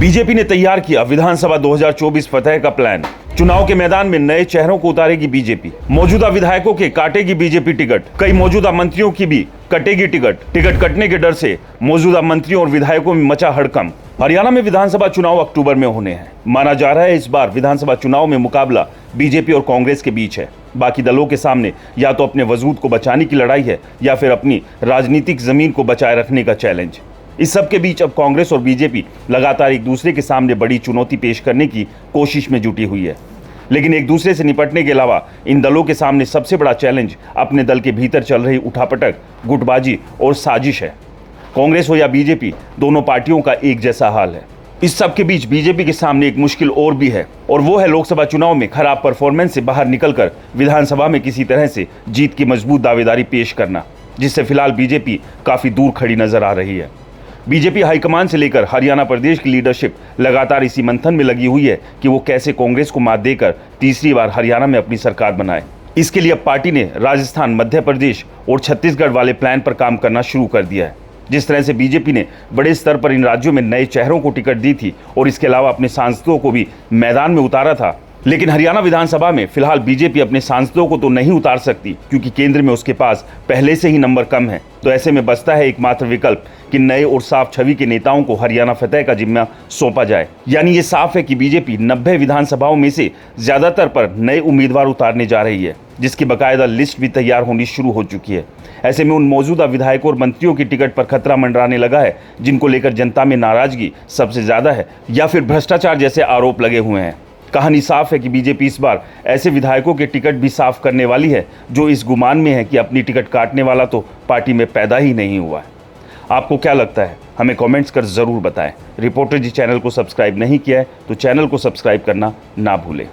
BJP ने तैयार किया विधानसभा 2024 फतह का प्लान। चुनाव के मैदान में नए चेहरों को उतारेगी बीजेपी। मौजूदा विधायकों के काटेगी बीजेपी टिकट। कई मौजूदा मंत्रियों की भी कटेगी टिकट। टिकट कटने के डर से मौजूदा मंत्रियों और विधायकों में मचा हड़कंप। हरियाणा में विधानसभा चुनाव अक्टूबर में होने हैं। माना जा रहा है इस बार विधानसभा चुनाव में मुकाबला बीजेपी और कांग्रेस के बीच है। बाकी दलों के सामने या तो अपने वजूद को बचाने की लड़ाई है या फिर अपनी राजनीतिक जमीन को बचाए रखने का चैलेंज। इस सब के बीच अब कांग्रेस और बीजेपी लगातार एक दूसरे के सामने बड़ी चुनौती पेश करने की कोशिश में जुटी हुई है। लेकिन एक दूसरे से निपटने के अलावा इन दलों के सामने सबसे बड़ा चैलेंज अपने दल के भीतर चल रही उठापटक, गुटबाजी और साजिश है। कांग्रेस हो या बीजेपी, दोनों पार्टियों का एक जैसा हाल है। इस सब के बीच बीजेपी के सामने एक मुश्किल और भी है, और वो है लोकसभा चुनाव में खराब परफॉर्मेंस से बाहर निकलकर विधानसभा में किसी तरह से जीत की मजबूत दावेदारी पेश करना, जिससे फिलहाल बीजेपी काफी दूर खड़ी नजर आ रही है। बीजेपी हाईकमान से लेकर हरियाणा प्रदेश की लीडरशिप लगातार इसी मंथन में लगी हुई है कि वो कैसे कांग्रेस को मात देकर तीसरी बार हरियाणा में अपनी सरकार बनाए। इसके लिए अब पार्टी ने राजस्थान, मध्य प्रदेश और छत्तीसगढ़ वाले प्लान पर काम करना शुरू कर दिया है। जिस तरह से बीजेपी ने बड़े स्तर पर इन राज्यों में नए चेहरों को टिकट दी थी और इसके अलावा अपने सांसदों को भी मैदान में उतारा था, लेकिन हरियाणा विधानसभा में फिलहाल बीजेपी अपने सांसदों को तो नहीं उतार सकती क्योंकि केंद्र में उसके पास पहले से ही नंबर कम है। तो ऐसे में बचता है एकमात्र विकल्प कि नए और साफ छवि के नेताओं को हरियाणा फतह का जिम्मा सौंपा जाए। यानी ये साफ है कि बीजेपी 90 विधानसभाओं में से ज्यादातर पर नए उम्मीदवार उतारने जा रही है, जिसकी बाकायदा लिस्ट भी तैयार होनी शुरू हो चुकी है। ऐसे में उन मौजूदा विधायकों और मंत्रियों की टिकट पर खतरा मंडराने लगा है जिनको लेकर जनता में नाराजगी सबसे ज्यादा है, या फिर भ्रष्टाचार जैसे आरोप लगे हुए हैं। कहानी साफ है कि बीजेपी इस बार ऐसे विधायकों के टिकट भी साफ करने वाली है जो इस गुमान में है कि अपनी टिकट काटने वाला तो पार्टी में पैदा ही नहीं हुआ है। आपको क्या लगता है? हमें कमेंट्स कर जरूर बताएं। रिपोर्टर जी चैनल को सब्सक्राइब नहीं किया है तो चैनल को सब्सक्राइब करना ना भूलें।